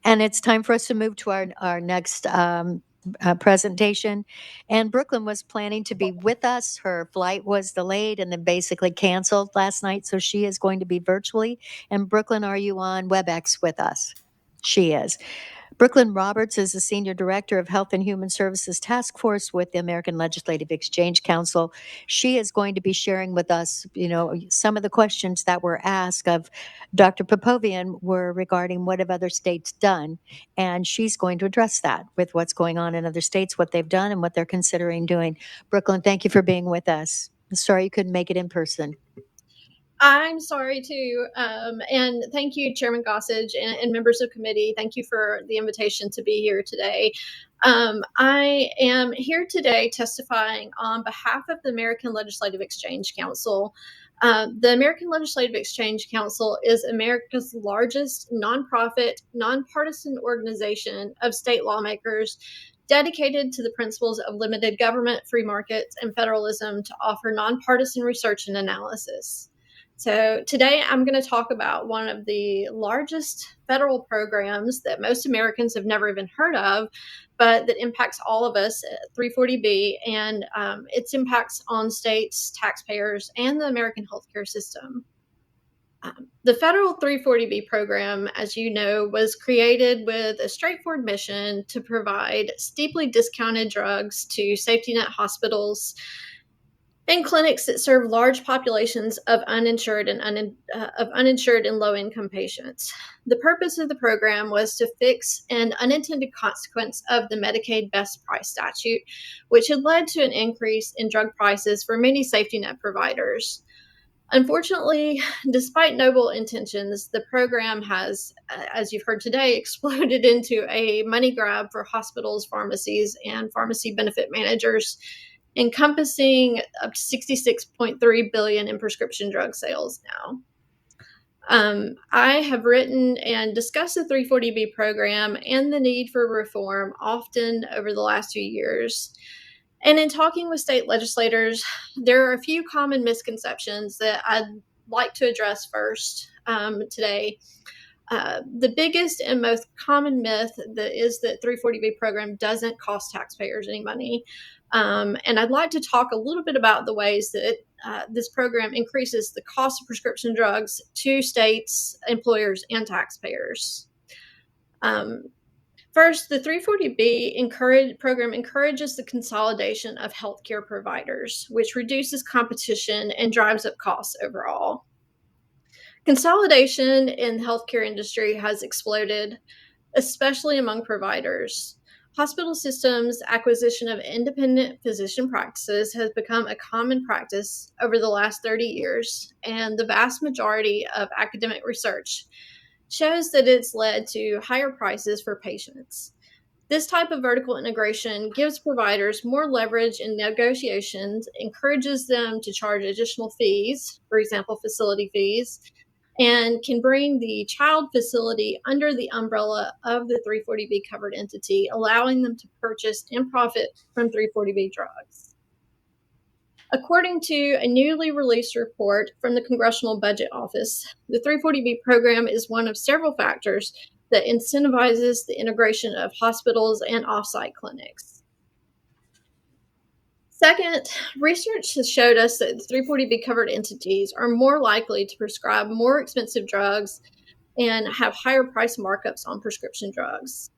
And it's time for us to move to our next presentation. And Brooklyn was planning to be with us. Her flight was delayed and then basically canceled last night. So she is going to be virtually. And Brooklyn, are you on WebEx with us? She is. Brooklyn Roberts is the Senior Director of Health and Human Services Task Force with the American Legislative Exchange Council. She is going to be sharing with us, some of the questions that were asked of Dr. Popovian were regarding what have other states done, and she's going to address that with what's going on in other states, what they've done, and what they're considering doing. Brooklyn, thank you for being with us. Sorry you couldn't make it in person. I'm sorry too. And thank you, Chairman Gossage and members of committee. Thank you for the invitation to be here today. I am here today testifying on behalf of the American Legislative Exchange Council. The American Legislative Exchange Council is America's largest nonprofit, nonpartisan organization of state lawmakers dedicated to the principles of limited government, free markets, and federalism to offer nonpartisan research and analysis. So today I'm going to talk about one of the largest federal programs that most Americans have never even heard of, but that impacts all of us, 340B, and its impacts on states, taxpayers, and the American healthcare system. The federal 340B program, as you know, was created with a straightforward mission to provide steeply discounted drugs to safety net hospitals and clinics that serve large populations of uninsured and low-income patients. The purpose of the program was to fix an unintended consequence of the Medicaid best price statute, which had led to an increase in drug prices for many safety net providers. Unfortunately, despite noble intentions, the program has, as you've heard today, exploded into a money grab for hospitals, pharmacies, and pharmacy benefit managers, encompassing up to $66.3 billion in prescription drug sales now. I have written and discussed the 340B program and the need for reform often over the last few years. And in talking with state legislators, there are a few common misconceptions that I'd like to address first today. The biggest and most common myth is that 340B program doesn't cost taxpayers any money. And I'd like to talk a little bit about the ways that this program increases the cost of prescription drugs to states, employers, and taxpayers. First, the 340B program encourages the consolidation of healthcare providers, which reduces competition and drives up costs overall. Consolidation in the healthcare industry has exploded, especially among providers. Hospital systems' acquisition of independent physician practices has become a common practice over the last 30 years, and the vast majority of academic research shows that it's led to higher prices for patients. This type of vertical integration gives providers more leverage in negotiations, encourages them to charge additional fees, for example, facility fees, and can bring the child facility under the umbrella of the 340B covered entity, allowing them to purchase and profit from 340B drugs. According to a newly released report from the Congressional Budget Office, the 340B program is one of several factors that incentivizes the integration of hospitals and off-site clinics. Second, research has showed us that 340B covered entities are more likely to prescribe more expensive drugs and have higher price markups on prescription drugs.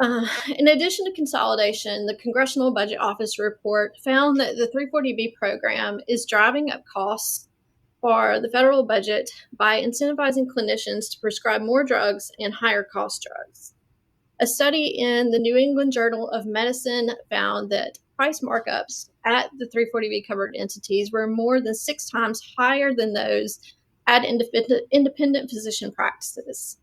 In addition to consolidation, the Congressional Budget Office report found that the 340B program is driving up costs for the federal budget by incentivizing clinicians to prescribe more drugs and higher cost drugs. A study in the New England Journal of Medicine found that price markups at the 340B covered entities were more than 6 times higher than those at independent physician practices.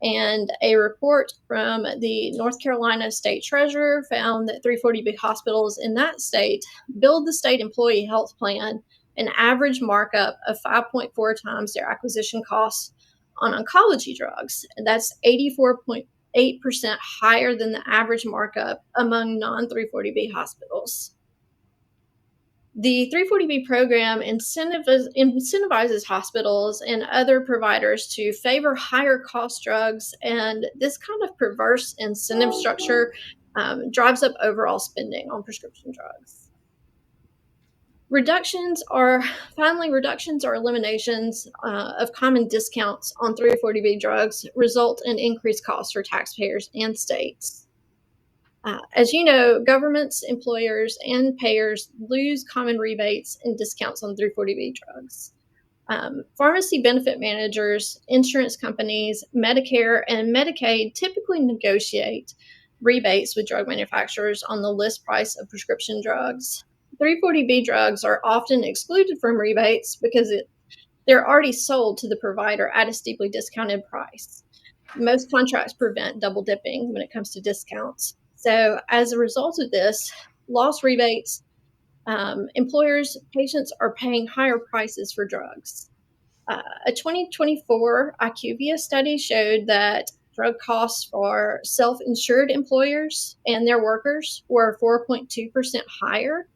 And a report from the North Carolina State Treasurer found that 340B hospitals in that state billed the state employee health plan an average markup of 5.4 times their acquisition costs on oncology drugs. And that's 84.8% higher than the average markup among non-340B hospitals. The 340B program incentivizes hospitals and other providers to favor higher cost drugs, and this kind of perverse incentive structure drives up overall spending on prescription drugs. Reductions or eliminations of common discounts on 340B drugs result in increased costs for taxpayers and states. As you know, governments, employers, and payers lose common rebates and discounts on 340B drugs. Pharmacy benefit managers, insurance companies, Medicare, and Medicaid typically negotiate rebates with drug manufacturers on the list price of prescription drugs. 340B drugs are often excluded from rebates because they're already sold to the provider at a steeply discounted price. Most contracts prevent double dipping when it comes to discounts. So, as a result of this, lost rebates, employers, patients are paying higher prices for drugs. A 2024 IQVIA study showed that drug costs for self insured employers and their workers were 4.2% higher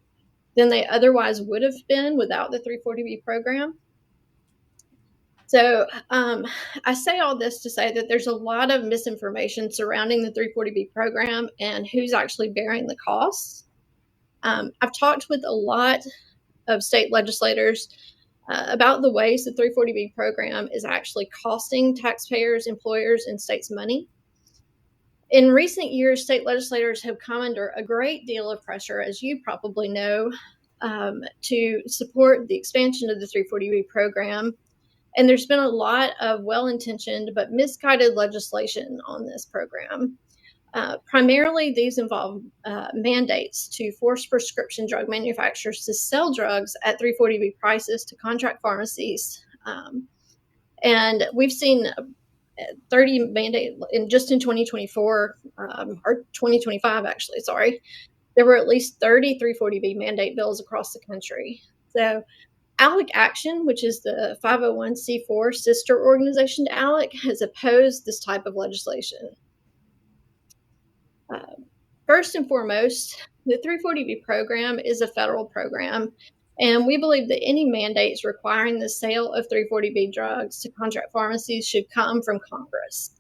than they otherwise would have been without the 340B program. So I say all this to say that there's a lot of misinformation surrounding the 340B program and who's actually bearing the costs. I've talked with a lot of state legislators about the ways the 340B program is actually costing taxpayers, employers, and states money. In recent years, state legislators have come under a great deal of pressure, as you probably know, to support the expansion of the 340B program. And there's been a lot of well-intentioned but misguided legislation on this program. Primarily, these involve mandates to force prescription drug manufacturers to sell drugs at 340B prices to contract pharmacies. And we've seen 30 mandate just in 2024 or 2025, actually, sorry. There were at least 30 340B mandate bills across the country. So ALEC Action, which is the 501c4 sister organization to ALEC, has opposed this type of legislation. First and foremost, the 340B program is a federal program, and we believe that any mandates requiring the sale of 340B drugs to contract pharmacies should come from Congress.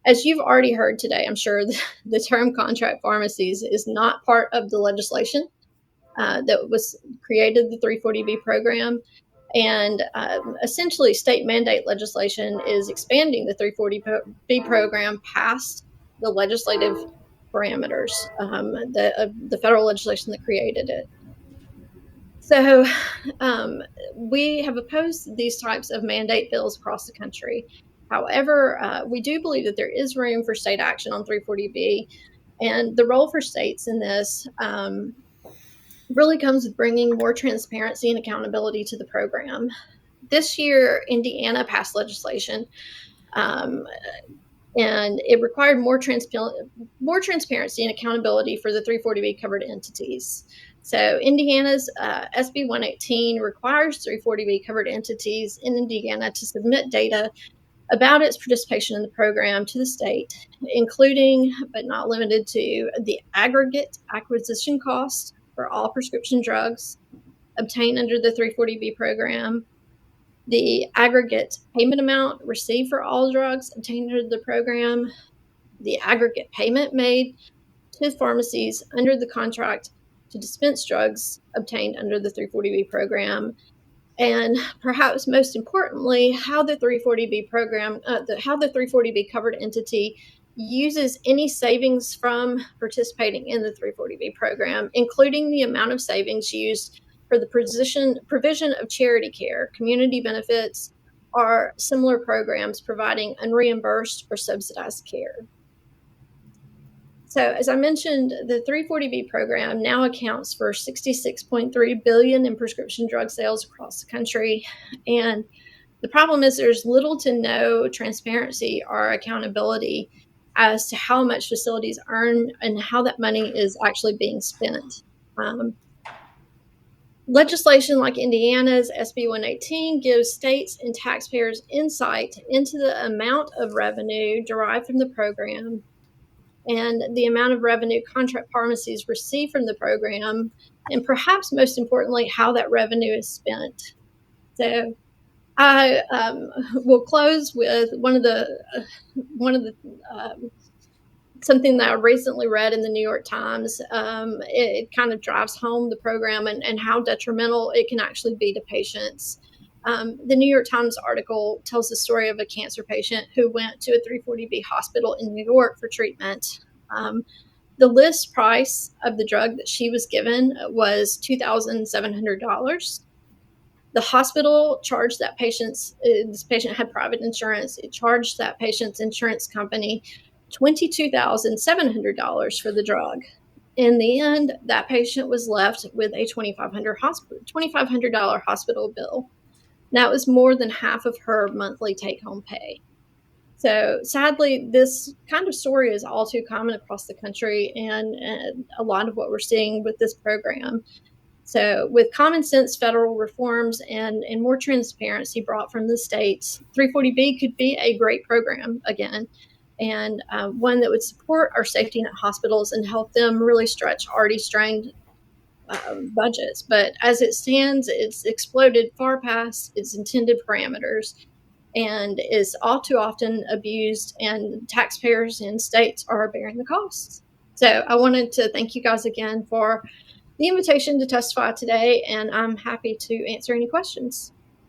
As you've already heard today, I'm sure the term contract pharmacies is not part of the legislation that was created, the 340B program. And essentially, state mandate legislation is expanding the 340B program past the legislative parameters, the federal legislation that created it. So we have opposed these types of mandate bills across the country. However, we do believe that there is room for state action on 340B, and the role for states in this really comes with bringing more transparency and accountability to the program. This year, Indiana passed legislation, and it required more transparency and accountability for the 340B covered entities. So Indiana's SB 118 requires 340B covered entities in Indiana to submit data about its participation in the program to the state, including but not limited to the aggregate acquisition cost for all prescription drugs obtained under the 340B program, the aggregate payment amount received for all drugs obtained under the program, the aggregate payment made to pharmacies under the contract to dispense drugs obtained under the 340B program, and perhaps most importantly, how the 340B program, how the 340B covered entity uses any savings from participating in the 340B program, including the amount of savings used for the provision of charity care, community benefits, or similar programs providing unreimbursed or subsidized care. So, as I mentioned, the 340B program now accounts for $66.3 billion in prescription drug sales across the country. And the problem is there's little to no transparency or accountability as to how much facilities earn and how that money is actually being spent. Legislation like Indiana's SB 118 gives states and taxpayers insight into the amount of revenue derived from the program and the amount of revenue contract pharmacies receive from the program, and perhaps most importantly, how that revenue is spent. So I will close with one of the um, something that I recently read in the New York Times. It kind of drives home the program and how detrimental it can actually be to patients. The New York Times article tells the story of a cancer patient who went to a 340B hospital in New York for treatment. Um, the list price of the drug that she was given was $2,700. The hospital charged that patient's this patient had private insurance. It charged that patient's insurance company $22,700 for the drug. In the end, that patient was left with a $2,500 hospital bill. That was more than half of her monthly take home pay. So sadly, this kind of story is all too common across the country, and a lot of what we're seeing with this program. So, with common sense federal reforms and more transparency brought from the states, 340B could be a great program again, and one that would support our safety net hospitals and help them really stretch already strained budgets. But as it stands, it's exploded far past its intended parameters and is all too often abused, and taxpayers and states are bearing the costs. So, I wanted to thank you guys again for the invitation to testify today, and I'm happy to answer any questions.